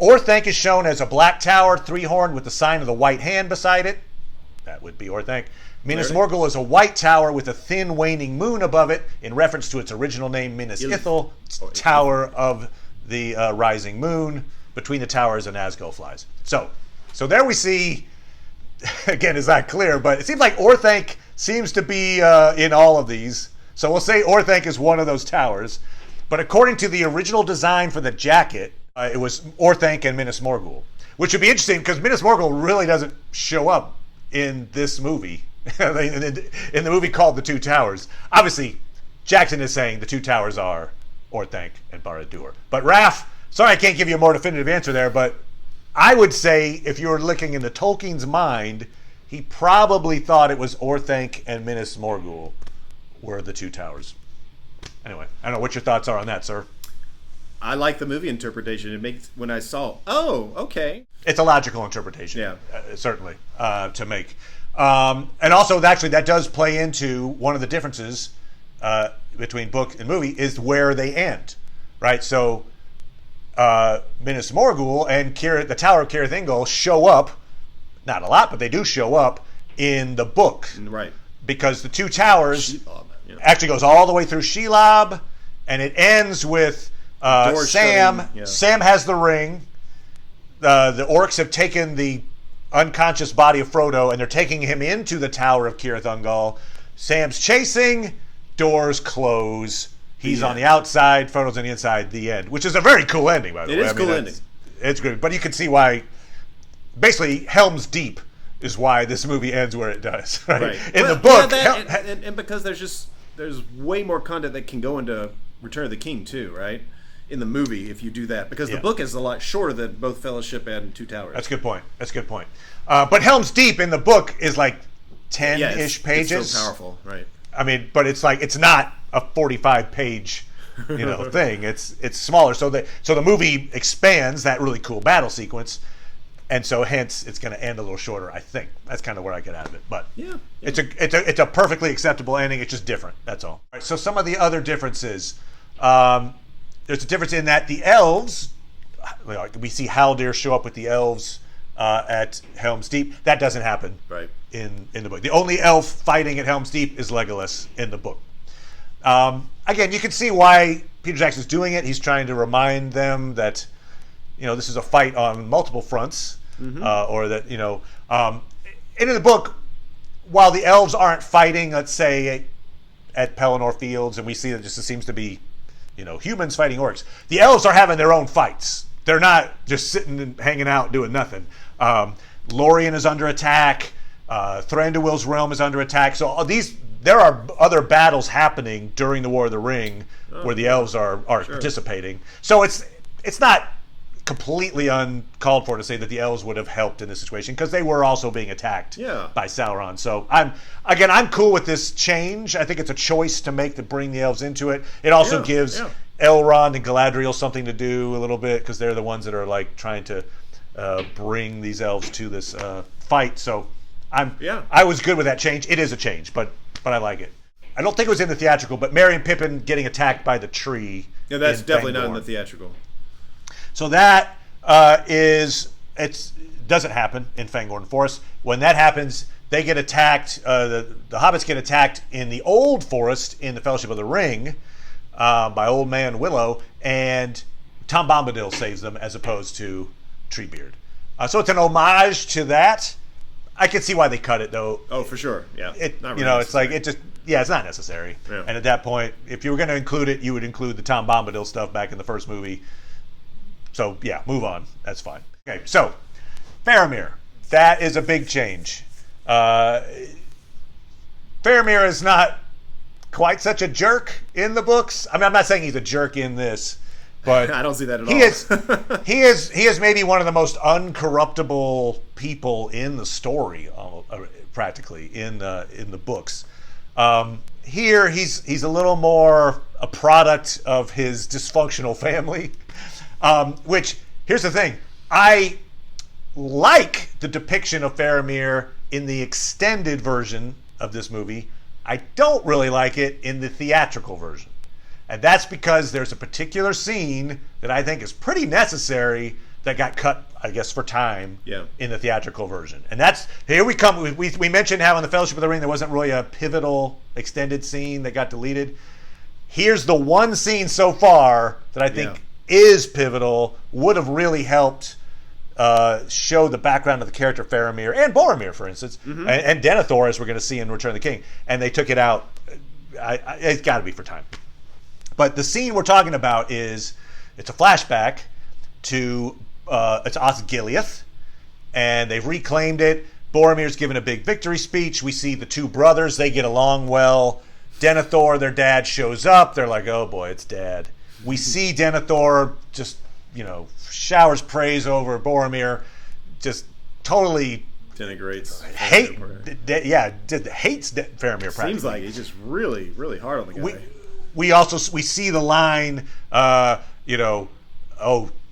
[SPEAKER 1] Orthanc is shown as a black tower, three-horned with the sign of the white hand beside it. That would be Orthanc. Minas Morgul is a white tower with a thin waning moon above it, in reference to its original name, Minas Ithil, Tower of the Rising Moon. Between the towers, an Nazgul flies. So there we see, again, it's not clear, but it seems like Orthanc seems to be in all of these. So we'll say Orthanc is one of those towers. But according to the original design for the jacket, it was Orthanc and Minas Morgul, which would be interesting because Minas Morgul really doesn't show up in this movie. In the movie called The Two Towers. Obviously, Jackson is saying the two towers are Orthanc and Barad-dûr. But Raph, sorry I can't give you a more definitive answer there, but I would say if you were looking into Tolkien's mind, he probably thought it was Orthanc and Minas Morgul were the two towers. Anyway, I don't know what your thoughts are on that, sir.
[SPEAKER 2] I like the movie interpretation. It makes when I saw, oh, okay.
[SPEAKER 1] It's a logical interpretation,
[SPEAKER 2] yeah,
[SPEAKER 1] certainly, to make. And also, actually, that does play into one of the differences between book and movie is where they end, right? So, Minas Morgul and the Tower of Cirith Ungol show up, not a lot, but they do show up in the book,
[SPEAKER 2] right? Because
[SPEAKER 1] the two towers actually goes all the way through Shelob, and it ends with Sam. Yeah. Sam has the ring. The orcs have taken the unconscious body of Frodo, and they're taking him into the Tower of Cirith Ungol. Sam's chasing, doors close, He's on the outside, Frodo's on the inside, the end. Which is a very cool ending, by the way.
[SPEAKER 2] It is a cool ending.
[SPEAKER 1] It's good. But you can see why, basically, Helm's Deep is why this movie ends where it does. Right? In the book...
[SPEAKER 2] and because there's way more content that can go into Return of the King, too, right? In the movie, if you do that. Because the book is a lot shorter than both Fellowship and Two Towers.
[SPEAKER 1] That's a good point. But Helm's Deep in the book is like 10-ish pages.
[SPEAKER 2] It's so powerful, right?
[SPEAKER 1] I mean, but it's like it's not a 45-page, thing. It's smaller. So the movie expands that really cool battle sequence, and so hence it's going to end a little shorter. I think that's kind of where I get out of it. But it's a perfectly acceptable ending. It's just different. That's all. Right, so some of the other differences. There's a difference in that the elves, we see Haldir show up with the elves at Helm's Deep. That doesn't happen in the book. The only elf fighting at Helm's Deep is Legolas in the book. Again, you can see why Peter Jackson's doing it. He's trying to remind them that, this is a fight on multiple fronts, or that, and in the book, while the elves aren't fighting, let's say, at Pelennor Fields, and we see that just seems to be humans fighting orcs. The elves are having their own fights. They're not just sitting and hanging out doing nothing. Lorien is under attack. Thranduil's realm is under attack. So there are other battles happening during the War of the Ring where the elves are participating. So it's not completely uncalled for to say that the elves would have helped in this situation because they were also being attacked by Sauron. So I'm cool with this change. I think it's a choice to make to bring the elves into it. It also gives Elrond and Galadriel something to do a little bit because they're the ones that are like trying to bring these elves to this fight. So I was good with that change. It is a change, but I like it. I don't think it was in the theatrical, but Merry and Pippin getting attacked by the tree.
[SPEAKER 2] Yeah, that's definitely not in the theatrical.
[SPEAKER 1] So that doesn't happen in Fangorn Forest. When that happens, they get attacked. The hobbits get attacked in the old forest in the Fellowship of the Ring by Old Man Willow, and Tom Bombadil saves them as opposed to Treebeard. So it's an homage to that. I can see why they cut it though.
[SPEAKER 2] Oh, for sure. Yeah.
[SPEAKER 1] It's like it just. Yeah, it's not necessary. Yeah. And at that point, if you were going to include it, you would include the Tom Bombadil stuff back in the first movie. So, yeah, move on. That's fine. Okay, so, Faramir. That is a big change. Faramir is not quite such a jerk in the books. I mean, I'm not saying he's a jerk in this, but
[SPEAKER 2] I don't see that at all.
[SPEAKER 1] He is maybe one of the most uncorruptible people in the story, practically, in the books. Here, he's a little more a product of his dysfunctional family. Which, here's the thing, I like the depiction of Faramir in the extended version of this movie. I don't really like it in the theatrical version. And that's because there's a particular scene that I think is pretty necessary that got cut, I guess, for time in the theatrical version. And that's, here we come, we mentioned how in the Fellowship of the Ring there wasn't really a pivotal extended scene that got deleted. Here's the one scene so far that I think is pivotal, would have really helped show the background of the character Faramir and Boromir, for instance, and Denethor, as we're going to see in Return of the King. And they took it out. It's got to be for time. But the scene we're talking about it's a flashback to it's Osgiliath, and they've reclaimed it. Boromir's given a big victory speech. We see the two brothers. They get along well. Denethor, their dad, shows up. They're like, oh boy, it's Dad. We see Denethor just, showers praise over Boromir, just totally
[SPEAKER 2] denigrates,
[SPEAKER 1] hates Faramir.
[SPEAKER 2] Seems like he's just really, really hard on the guy.
[SPEAKER 1] We see the line,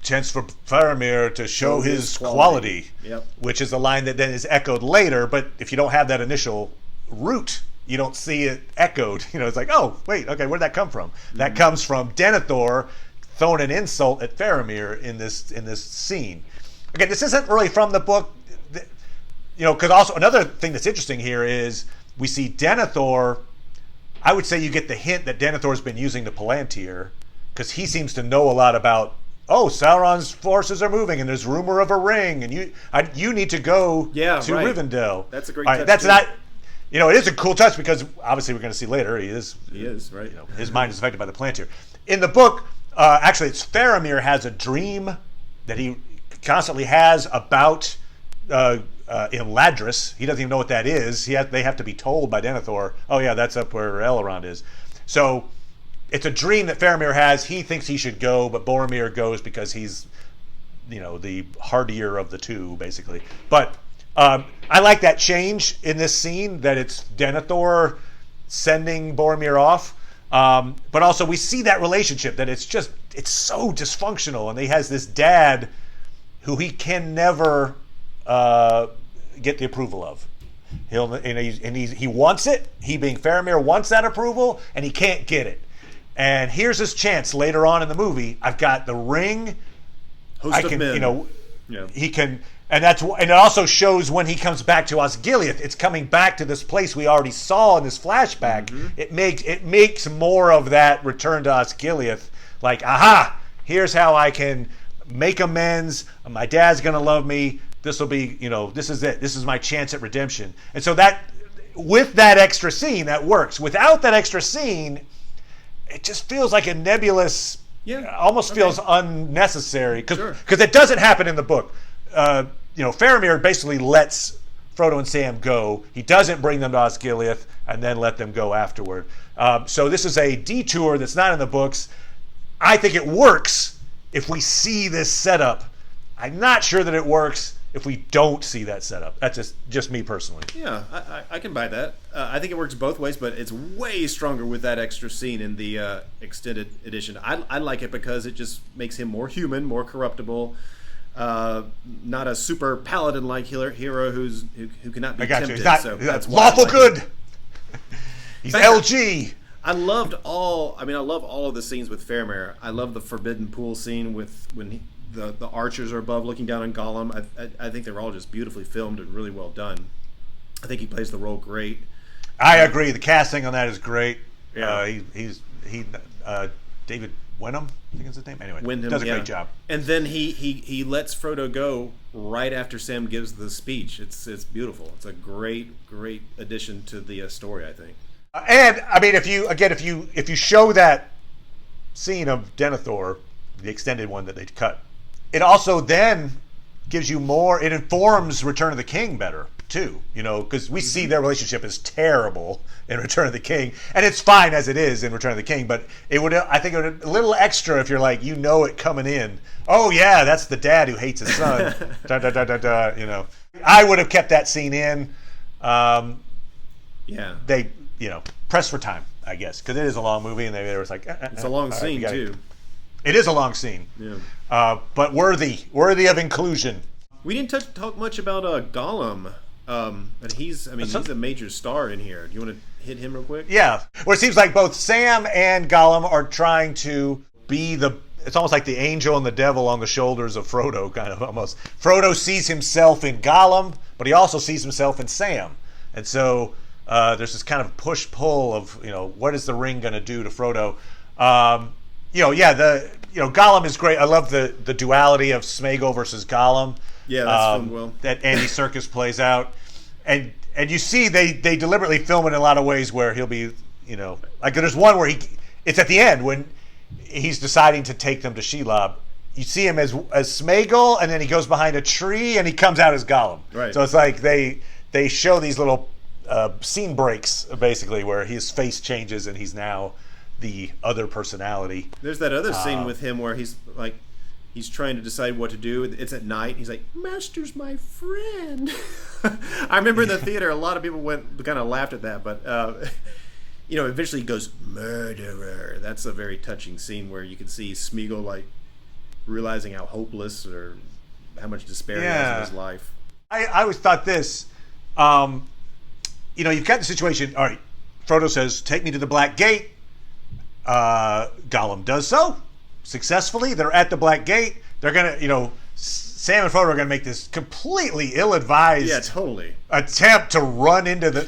[SPEAKER 1] chance for Faramir to show his quality, which is a line that then is echoed later. But if you don't have that initial root, you don't see it echoed. It's like, oh, wait, okay, where'd that come from? That comes from Denethor throwing an insult at Faramir in this scene. Again, this isn't really from the book, because also another thing that's interesting here is we see Denethor. I would say you get the hint that Denethor's been using the Palantir because he seems to know a lot about, Sauron's forces are moving and there's rumor of a ring and you need to go to Rivendell.
[SPEAKER 2] That's a great
[SPEAKER 1] touch. it is a cool touch because obviously we're going to see later he is
[SPEAKER 2] right.
[SPEAKER 1] His mind is affected by the plant here. In the book, actually, it's Faramir has a dream that he constantly has about Imladris. He doesn't even know what that is. They have to be told by Denethor, oh yeah, that's up where Elrond is. So it's a dream that Faramir has. He thinks he should go, but Boromir goes because he's, the hardier of the two, basically. But I like that change in this scene, that it's Denethor sending Boromir off. But also we see that relationship, that it's so dysfunctional, and he has this dad who he can never get the approval of. He wants it. He, being Faramir, wants that approval, and he can't get it. And here's his chance later on in the movie. I've got the ring.
[SPEAKER 2] Host of men.
[SPEAKER 1] He can, and it also shows when he comes back to Osgiliath. It's coming back to this place we already saw in this flashback. Mm-hmm. It makes more of that return to Osgiliath. Like, aha! Here's how I can make amends. My dad's gonna love me. This will be, this is it. This is my chance at redemption. And so that, with that extra scene, that works. Without that extra scene, it just feels like a nebulous. Almost feels unnecessary because it doesn't happen in the book. Faramir basically lets Frodo and Sam go. He doesn't bring them to Osgiliath and then let them go afterward. So this is a detour that's not in the books. I think it works if we see this setup. I'm not sure that it works if we don't see that setup. That's just me personally.
[SPEAKER 2] Yeah, I can buy that. I think it works both ways, but it's way stronger with that extra scene in the extended edition. I like it because it just makes him more human, more corruptible. Not a super paladin-like hero who cannot be tempted. That's
[SPEAKER 1] lawful good. He's
[SPEAKER 2] fact,
[SPEAKER 1] LG.
[SPEAKER 2] I love all of the scenes with Faramir. I love the Forbidden Pool scene when the archers are above looking down on Golem. I think they're all just beautifully filmed and really well done. I think he plays the role great.
[SPEAKER 1] I agree. The casting on that is great.
[SPEAKER 2] Yeah.
[SPEAKER 1] David Wenham, I think is his name. Anyway,
[SPEAKER 2] Wyndham,
[SPEAKER 1] does a great job.
[SPEAKER 2] And then he lets Frodo go right after Sam gives the speech. It's beautiful. It's a great addition to the story, I think.
[SPEAKER 1] And I mean, if you show that scene of Denethor, the extended one that they cut, it also then gives you more. It informs Return of the King better too, because we see their relationship is terrible in Return of the King, and it's fine as it is in Return of the King. But I think it would a little extra if you're like, it coming in. Oh yeah, that's the dad who hates his son. I would have kept that scene in. They pressed for time, I guess, because it is a long movie, and they were like,
[SPEAKER 2] it's a long scene too.
[SPEAKER 1] It is a long scene, but worthy of inclusion.
[SPEAKER 2] We didn't talk much about Golem, but he's a major star in here. Do you want to hit him real quick?
[SPEAKER 1] Yeah. Well, it seems like both Sam and Golem are trying to be it's almost like the angel and the devil on the shoulders of Frodo, kind of almost. Frodo sees himself in Golem, but he also sees himself in Sam. And so there's this kind of push-pull of, what is the ring going to do to Frodo? Golem is great. I love the duality of Sméagol versus Golem.
[SPEAKER 2] Yeah, that's filmed well.
[SPEAKER 1] That Andy Serkis plays out, and you see they deliberately film it in a lot of ways where he'll be, like there's one where it's at the end when he's deciding to take them to Shelob. You see him as Sméagol, and then he goes behind a tree and he comes out as Golem.
[SPEAKER 2] Right.
[SPEAKER 1] So it's like they show these little scene breaks basically where his face changes and he's now the other personality.
[SPEAKER 2] There's that other scene with him where he's trying to decide what to do. It's at night. He's like, "Master's my friend." I remember in the theater, a lot of people kind of laughed at that, but eventually he goes, "Murderer." That's a very touching scene where you can see Sméagol realizing how hopeless or how much despair he has in his life.
[SPEAKER 1] I always thought this. You've got the situation. All right, Frodo says, "Take me to the Black Gate." Gollum does so successfully. They're at the Black Gate. They're gonna, Sam and Frodo are gonna make this completely ill-advised attempt to run into the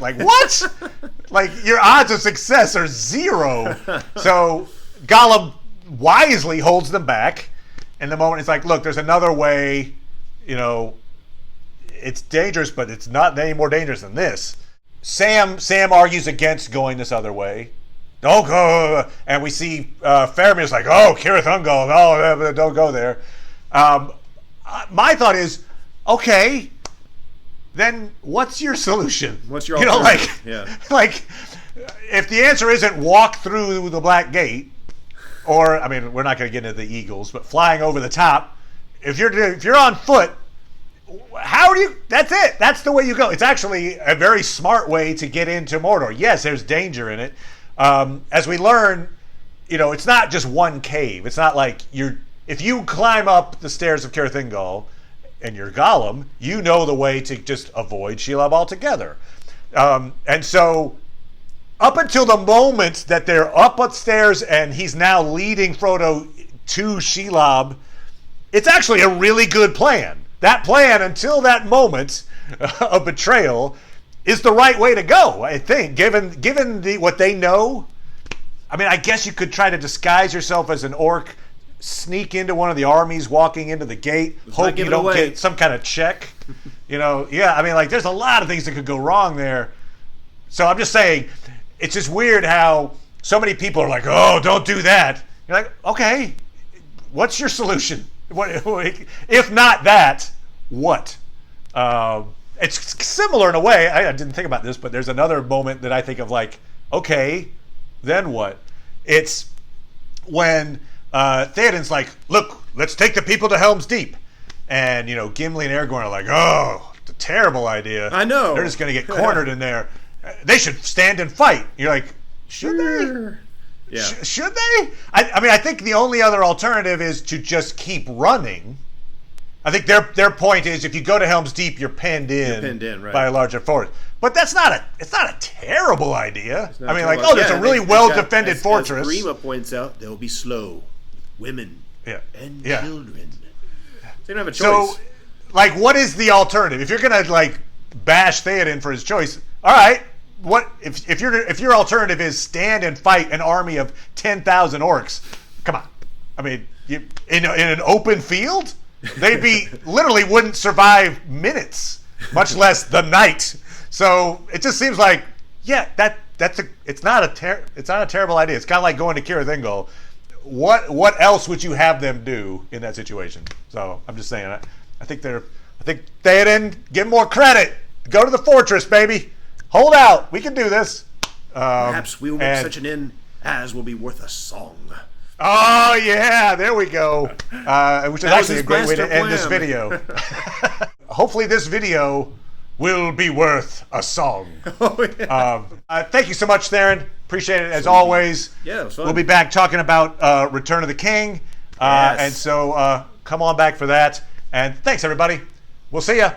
[SPEAKER 1] what? Your odds of success are 0. So Gollum wisely holds them back. And the moment it's like, look, there's another way. It's dangerous, but it's not any more dangerous than this. Sam argues against going this other way. Don't go. And we see Faramir's like, oh, Cirith Ungol, no, don't go there. My thought is, okay, then what's your solution?
[SPEAKER 2] What's your alternative?
[SPEAKER 1] Like, if the answer isn't walk through the Black Gate, or, I mean, we're not going to get into the Eagles, but flying over the top, if you're on foot, how do you, that's it. That's the way you go. It's actually a very smart way to get into Mordor. Yes, there's danger in it. As we learn, it's not just one cave. It's not like if you climb up the stairs of Cirith Ungol and you're Golem, you know the way to just avoid Shelob altogether. And so up until the moment that they're up upstairs and he's now leading Frodo to Shelob, it's actually a really good plan. That plan, until that moment of betrayal, is the right way to go, I think, given what they know. I mean, I guess you could try to disguise yourself as an orc, sneak into one of the armies walking into the gate, hope you don't get some kind of check. Yeah, I mean, like, there's a lot of things that could go wrong there. So I'm just saying, it's just weird how so many people are like, oh, don't do that. You're like, okay, what's your solution? If not that, what? It's similar in a way. I didn't think about this, but there's another moment that I think of like, okay, then what? It's when Theoden's like, look, let's take the people to Helm's Deep. And, Gimli and Aragorn are like, oh, it's a terrible idea.
[SPEAKER 2] I know.
[SPEAKER 1] They're just going to get cornered in there. They should stand and fight. You're like, should they?
[SPEAKER 2] Yeah.
[SPEAKER 1] Should they? I mean, I think the only other alternative is to just keep running. I think their point is if you go to Helm's Deep, you're penned in
[SPEAKER 2] right,
[SPEAKER 1] by a larger force. But it's not a terrible idea. I mean, like, there's a really well-defended fortress.
[SPEAKER 2] As Grima points out, they'll be slow, women, and children. They don't have a choice.
[SPEAKER 1] So, like, what is the alternative? If you're gonna like bash Theoden for his choice, all right. What if your alternative is stand and fight an army of 10,000 orcs? Come on, I mean, in an open field, they'd literally wouldn't survive minutes, much less the night. So it just seems like, it's not a terrible idea. It's kind of like going to Cirith Ungol. What else would you have them do in that situation? So I'm just saying, I think Theoden, give him more credit. Go to the fortress, baby. Hold out. We can do this.
[SPEAKER 2] Perhaps we will make such an inn as will be worth a song.
[SPEAKER 1] Oh, yeah. There we go. Which is actually a great way to end this video. Hopefully this video will be worth a song.
[SPEAKER 2] Oh, yeah.
[SPEAKER 1] Thank you so much, Theron. Appreciate it as always.
[SPEAKER 2] Yeah, it was fun.
[SPEAKER 1] We'll be back talking about Return of the King.
[SPEAKER 2] Yes.
[SPEAKER 1] And so come on back for that. And thanks, everybody. We'll see ya.